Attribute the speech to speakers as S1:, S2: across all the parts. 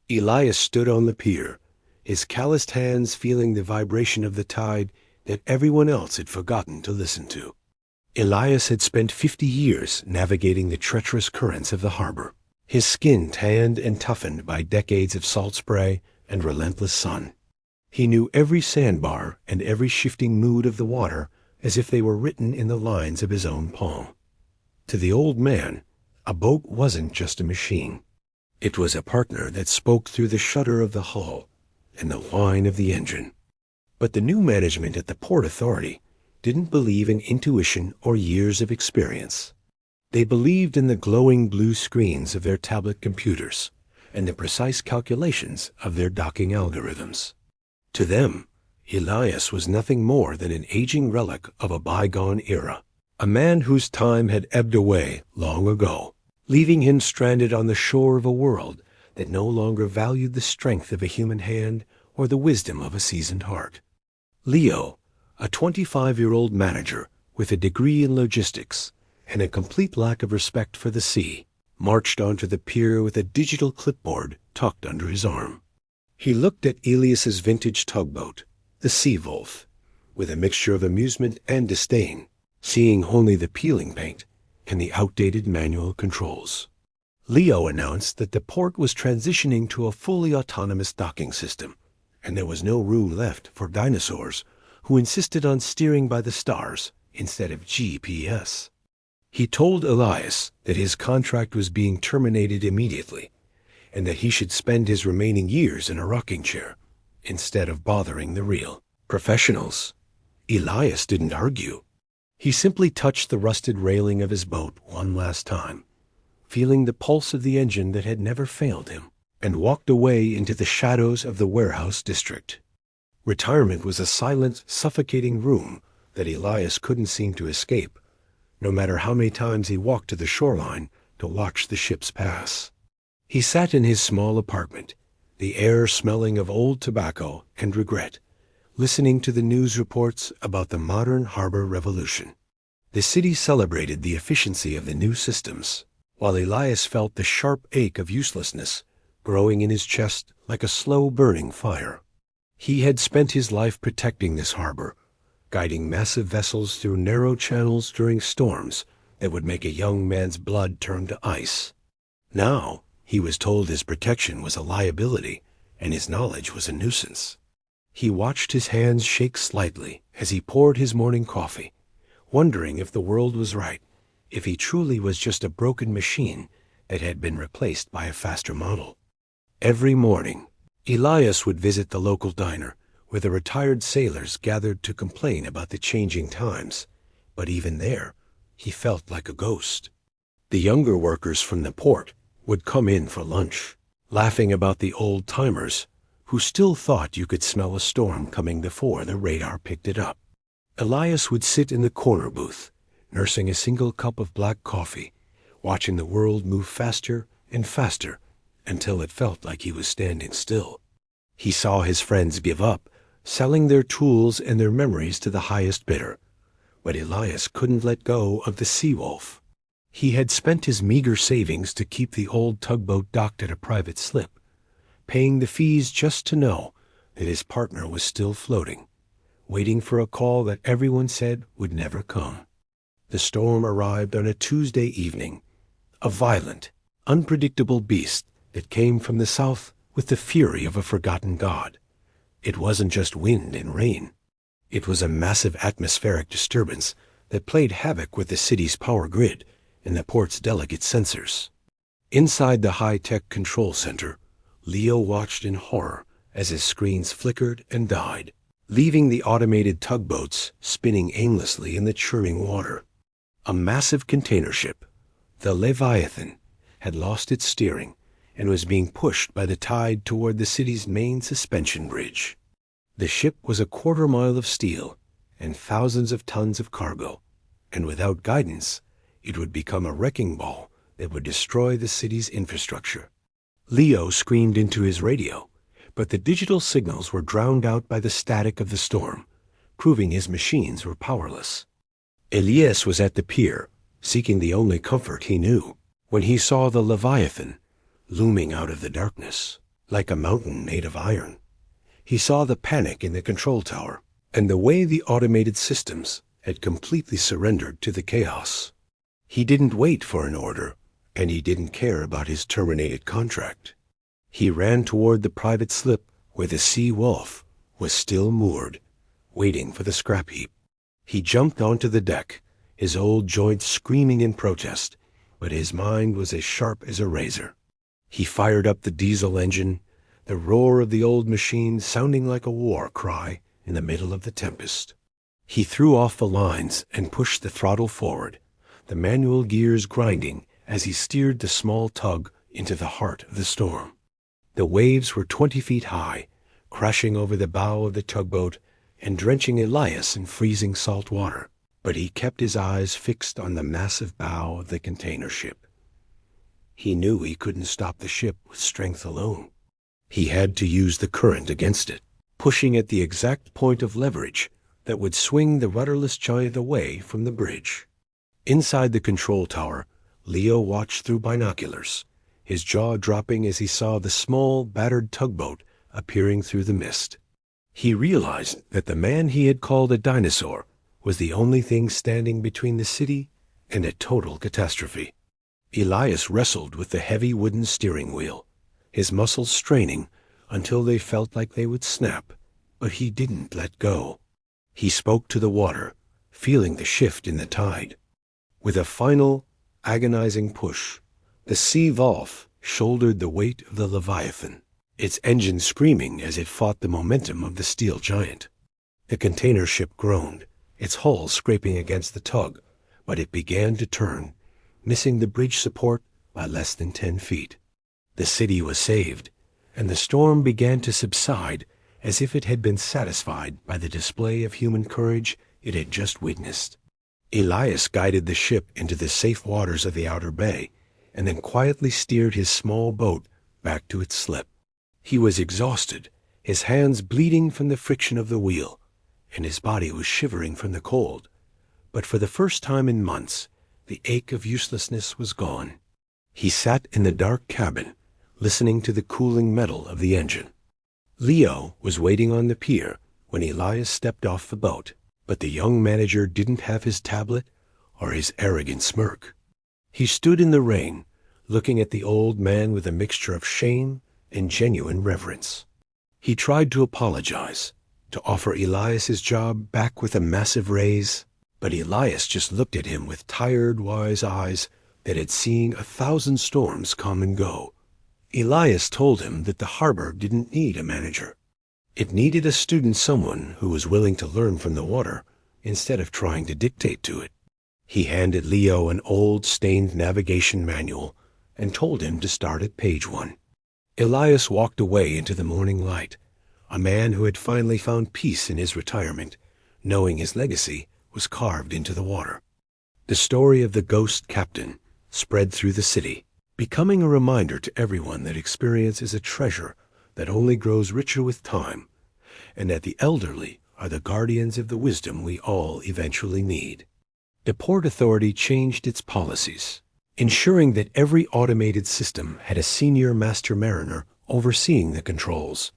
S1: Elias stood on the pier, his calloused hands feeling the vibration of the tide that everyone else had forgotten to listen to. Elias had spent 50 years navigating the treacherous currents of the harbor, his skin tanned and toughened by decades of salt spray and relentless sun. He knew every sandbar and every shifting mood of the water as if they were written in the lines of his own palm. To the old man, a boat wasn't just a machine. It was a partner that spoke through the shudder of the hull and the whine of the engine. But the new management at the Port Authority didn't believe in intuition or years of experience. They believed in the glowing blue screens of their tablet computers and the precise calculations of their docking algorithms. To them, Elias was nothing more than an aging relic of a bygone era, a man whose time had ebbed away long ago, leaving him stranded on the shore of a world that no longer valued the strength of a human hand or the wisdom of a seasoned heart. Leo, a 25-year-old manager with a degree in logistics and a complete lack of respect for the sea, marched onto the pier with a digital clipboard tucked under his arm. He looked at Elias's vintage tugboat, the Sea Wolf, with a mixture of amusement and disdain, seeing only the peeling paint and the outdated manual controls. Leo announced that the port was transitioning to a fully autonomous docking system, and there was no room left for dinosaurs who insisted on steering by the stars instead of GPS. He told Elias that his contract was being terminated immediately, and that he should spend his remaining years in a rocking chair instead of bothering the real professionals. Elias didn't argue. He simply touched the rusted railing of his boat one last time, feeling the pulse of the engine that had never failed him, and walked away into the shadows of the warehouse district. Retirement was a silent, suffocating room that Elias couldn't seem to escape, no matter how many times he walked to the shoreline to watch the ships pass. He sat in his small apartment, the air smelling of old tobacco and regret, listening to the news reports about the modern harbor revolution. The city celebrated the efficiency of the new systems, while Elias felt the sharp ache of uselessness growing in his chest like a slow-burning fire. He had spent his life protecting this harbor, guiding massive vessels through narrow channels during storms that would make a young man's blood turn to ice. Now, he was told his protection was a liability and his knowledge was a nuisance. He watched his hands shake slightly as he poured his morning coffee, wondering if the world was right, if he truly was just a broken machine that had been replaced by a faster model. Every morning, Elias would visit the local diner, where the retired sailors gathered to complain about the changing times, but even there, he felt like a ghost. The younger workers from the port would come in for lunch, laughing about the old-timers who still thought you could smell a storm coming before the radar picked it up. Elias would sit in the corner booth, nursing a single cup of black coffee, watching the world move faster and faster until it felt like he was standing still. He saw his friends give up, selling their tools and their memories to the highest bidder, but Elias couldn't let go of the Sea Wolf. He had spent his meager savings to keep the old tugboat docked at a private slip, paying the fees just to know that his partner was still floating, waiting for a call that everyone said would never come. The storm arrived on a Tuesday evening, a violent, unpredictable beast that came from the south with the fury of a forgotten god. It wasn't just wind and rain. It was a massive atmospheric disturbance that played havoc with the city's power grid and the port's delicate sensors. Inside the high-tech control center, Leo watched in horror as his screens flickered and died, leaving the automated tugboats spinning aimlessly in the churning water. A massive container ship, the Leviathan, had lost its steering and was being pushed by the tide toward the city's main suspension bridge. The ship was a quarter-mile of steel and thousands of tons of cargo, and without guidance, it would become a wrecking ball that would destroy the city's infrastructure. Leo screamed into his radio, but the digital signals were drowned out by the static of the storm, proving his machines were powerless. Elias was at the pier, seeking the only comfort he knew, when he saw the Leviathan looming out of the darkness. like a mountain made of iron. He saw the panic in the control tower, and the way the automated systems had completely surrendered to the chaos. He didn't wait for an order, and he didn't care about his terminated contract. He ran toward the private slip where the Sea Wolf was still moored, waiting for the scrap heap. He jumped onto the deck, his old joints screaming in protest, but his mind was as sharp as a razor. He fired up the diesel engine, the roar of the old machine sounding like a war cry in the middle of the tempest. He threw off the lines and pushed the throttle forward, the manual gears grinding as he steered the small tug into the heart of the storm. The waves were 20 feet high, crashing over the bow of the tugboat and drenching Elias in freezing salt water, but he kept his eyes fixed on the massive bow of the container ship. He knew he couldn't stop the ship with strength alone. He had to use the current against it, pushing at the exact point of leverage that would swing the rudderless giant away from the bridge. Inside the control tower, Leo watched through binoculars, his jaw dropping as he saw the small, battered tugboat appearing through the mist. He realized that the man he had called a dinosaur was the only thing standing between the city and a total catastrophe. Elias wrestled with the heavy wooden steering wheel, his muscles straining until they felt like they would snap, but he didn't let go. He spoke to the water, feeling the shift in the tide. With a final, agonizing push, the Sea Wolf shouldered the weight of the Leviathan, its engine screaming as it fought the momentum of the steel giant. The container ship groaned, its hull scraping against the tug, but it began to turn, missing the bridge support by less than 10 feet. The city was saved, and the storm began to subside as if it had been satisfied by the display of human courage it had just witnessed. Elias guided the ship into the safe waters of the outer bay, and then quietly steered his small boat back to its slip. He was exhausted, his hands bleeding from the friction of the wheel, and his body was shivering from the cold. But for the first time in months, the ache of uselessness was gone. He sat in the dark cabin, listening to the cooling metal of the engine. Leo was waiting on the pier when Elias stepped off the boat, but the young manager didn't have his tablet or his arrogant smirk. He stood in the rain, looking at the old man with a mixture of shame and genuine reverence. He tried to apologize, to offer Elias his job back with a massive raise, but Elias just looked at him with tired, wise eyes that had seen 1,000 storms come and go. Elias told him that the harbor didn't need a manager. It needed a student, someone who was willing to learn from the water instead of trying to dictate to it. He handed Leo an old, stained navigation manual and told him to start at page 1. Elias walked away into the morning light, a man who had finally found peace in his retirement, knowing his legacy was carved into the water. The story of the ghost captain spread through the city, becoming a reminder to everyone that experience is a treasure that only grows richer with time, and that the elderly are the guardians of the wisdom we all eventually need. The Port Authority changed its policies, ensuring that every automated system had a senior master mariner overseeing the controls,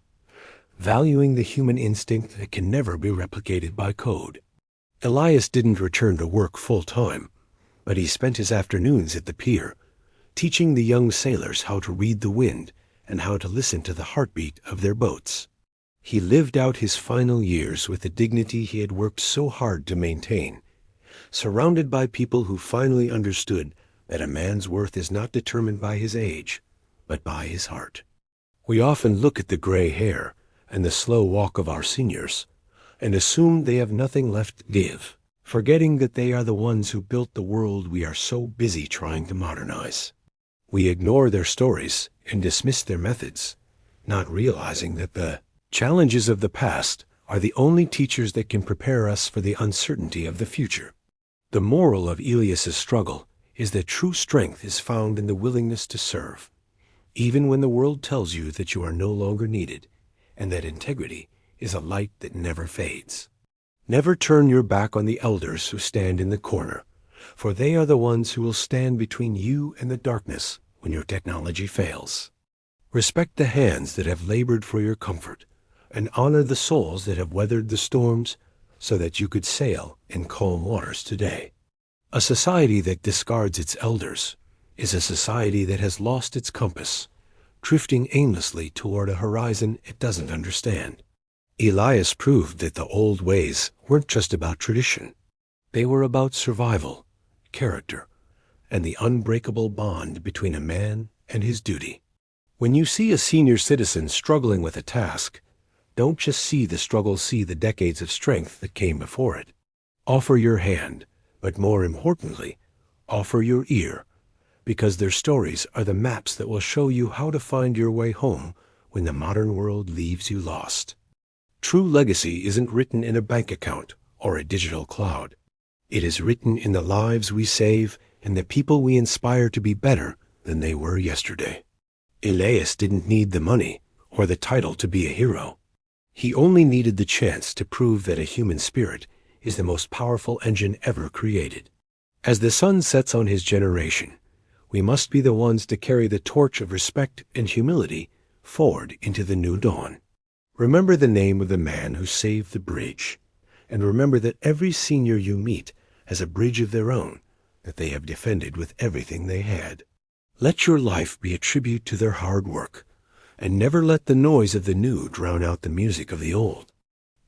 S1: valuing the human instinct that can never be replicated by code. Elias didn't return to work full-time, but he spent his afternoons at the pier, teaching the young sailors how to read the wind and how to listen to the heartbeat of their boats. He lived out his final years with the dignity he had worked so hard to maintain, surrounded by people who finally understood that a man's worth is not determined by his age, but by his heart. We often look at the gray hair and the slow walk of our seniors and assume they have nothing left to give, forgetting that they are the ones who built the world we are so busy trying to modernize. We ignore their stories and dismiss their methods, not realizing that the challenges of the past are the only teachers that can prepare us for the uncertainty of the future. The moral of Elias's struggle is that true strength is found in the willingness to serve, even when the world tells you that you are no longer needed, and that integrity is a light that never fades. Never turn your back on the elders who stand in the corner, for they are the ones who will stand between you and the darkness when your technology fails. Respect the hands that have labored for your comfort, and honor the souls that have weathered the storms so that you could sail in calm waters today. A society that discards its elders is a society that has lost its compass, drifting aimlessly toward a horizon it doesn't understand. Elias proved that the old ways weren't just about tradition. They were about survival, character, and the unbreakable bond between a man and his duty. When you see a senior citizen struggling with a task, don't just see the struggle, see the decades of strength that came before it. Offer your hand, but more importantly, offer your ear, because their stories are the maps that will show you how to find your way home when the modern world leaves you lost. True legacy isn't written in a bank account or a digital cloud. It is written in the lives we save and the people we inspire to be better than they were yesterday. Elias didn't need the money or the title to be a hero. He only needed the chance to prove that a human spirit is the most powerful engine ever created. As the sun sets on his generation, we must be the ones to carry the torch of respect and humility forward into the new dawn. Remember the name of the man who saved the bridge, and remember that every senior you meet has a bridge of their own that they have defended with everything they had. Let your life be a tribute to their hard work, and never let the noise of the new drown out the music of the old.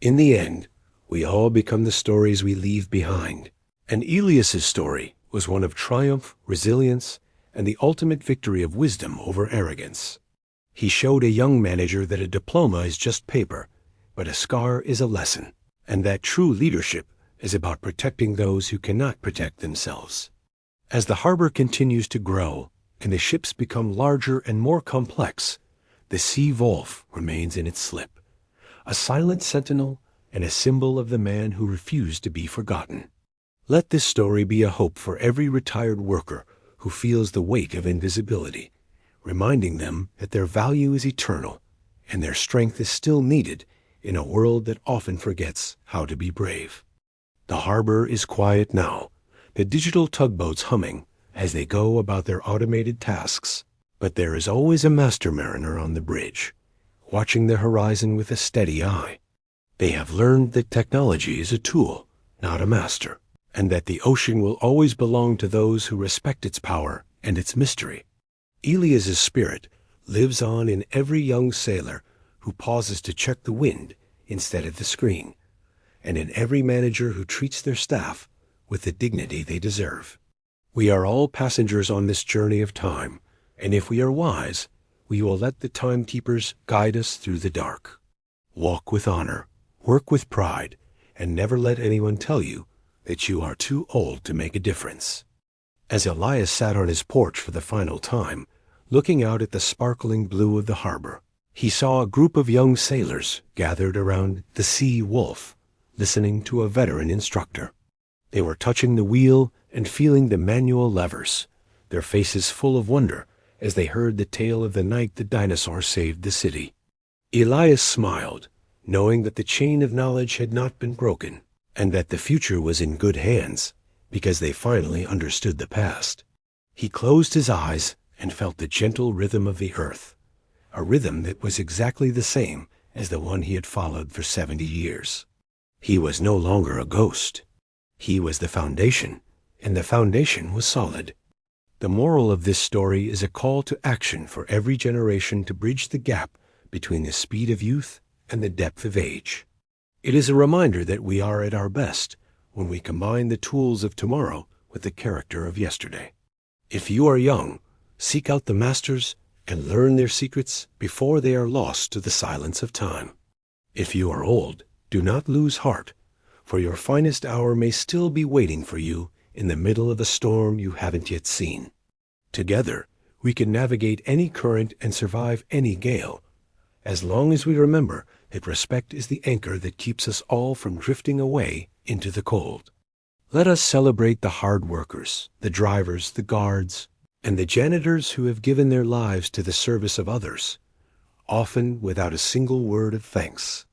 S1: In the end, we all become the stories we leave behind, and Elias's story was one of triumph, resilience, and the ultimate victory of wisdom over arrogance. He showed a young manager that a diploma is just paper, but a scar is a lesson, and that true leadership is about protecting those who cannot protect themselves. As the harbor continues to grow and the ships become larger and more complex, the sea wolf remains in its slip, a silent sentinel and a symbol of the man who refused to be forgotten. Let this story be a hope for every retired worker who feels the weight of invisibility, reminding them that their value is eternal and their strength is still needed in a world that often forgets how to be brave. The harbor is quiet now, the digital tugboats humming as they go about their automated tasks, but there is always a master mariner on the bridge, watching the horizon with a steady eye. They have learned that technology is a tool, not a master, and that the ocean will always belong to those who respect its power and its mystery. Elias's spirit lives on in every young sailor who pauses to check the wind instead of the screen, and in every manager who treats their staff with the dignity they deserve. We are all passengers on this journey of time, and if we are wise, we will let the timekeepers guide us through the dark. Walk with honor, work with pride, and never let anyone tell you that you are too old to make a difference. As Elias sat on his porch for the final time, looking out at the sparkling blue of the harbor, he saw a group of young sailors gathered around the Sea Wolf, listening to a veteran instructor. They were touching the wheel and feeling the manual levers, their faces full of wonder as they heard the tale of the night the dinosaur saved the city. Elias smiled, knowing that the chain of knowledge had not been broken, and that the future was in good hands, because they finally understood the past. He closed his eyes and felt the gentle rhythm of the earth, a rhythm that was exactly the same as the one he had followed for 70 years. He was no longer a ghost. He was the foundation, and the foundation was solid. The moral of this story is a call to action for every generation to bridge the gap between the speed of youth and the depth of age. It is a reminder that we are at our best when we combine the tools of tomorrow with the character of yesterday. If you are young, seek out the masters and learn their secrets before they are lost to the silence of time. If you are old, do not lose heart, for your finest hour may still be waiting for you in the middle of a storm you haven't yet seen. Together, we can navigate any current and survive any gale, as long as we remember that respect is the anchor that keeps us all from drifting away into the cold. Let us celebrate the hard workers, the drivers, the guards, and the janitors who have given their lives to the service of others, often without a single word of thanks.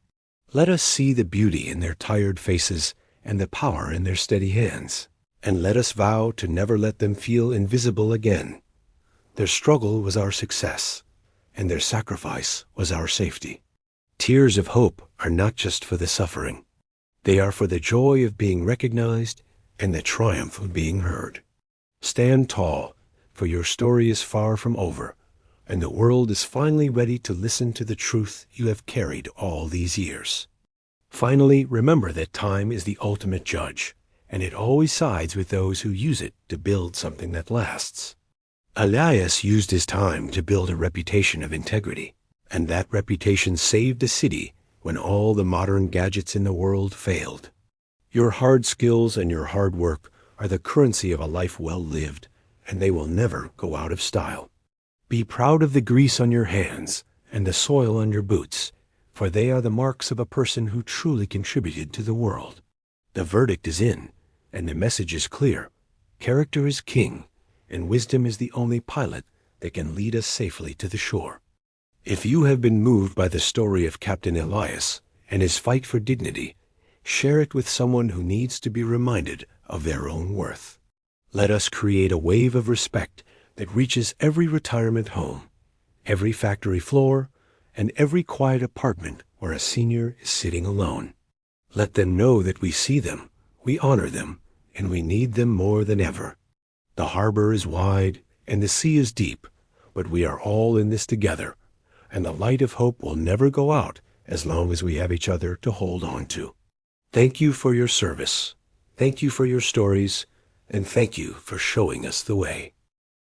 S1: Let us see the beauty in their tired faces and the power in their steady hands, and let us vow to never let them feel invisible again. Their struggle was our success, and their sacrifice was our safety. Tears of hope are not just for the suffering. They are for the joy of being recognized and the triumph of being heard. Stand tall, for your story is far from over, and the world is finally ready to listen to the truth you have carried all these years. Finally, remember that time is the ultimate judge, and it always sides with those who use it to build something that lasts. Elias used his time to build a reputation of integrity, and that reputation saved a city when all the modern gadgets in the world failed. Your hard skills and your hard work are the currency of a life well lived, and they will never go out of style. Be proud of the grease on your hands and the soil on your boots, for they are the marks of a person who truly contributed to the world. The verdict is in, and the message is clear. Character is king, and wisdom is the only pilot that can lead us safely to the shore. If you have been moved by the story of Captain Elias and his fight for dignity, share it with someone who needs to be reminded of their own worth. Let us create a wave of respect that reaches every retirement home, every factory floor, and every quiet apartment where a senior is sitting alone. Let them know that we see them, we honor them, and we need them more than ever. The harbor is wide and the sea is deep, but we are all in this together, and the light of hope will never go out as long as we have each other to hold on to. Thank you for your service. Thank you for your stories, and thank you for showing us the way.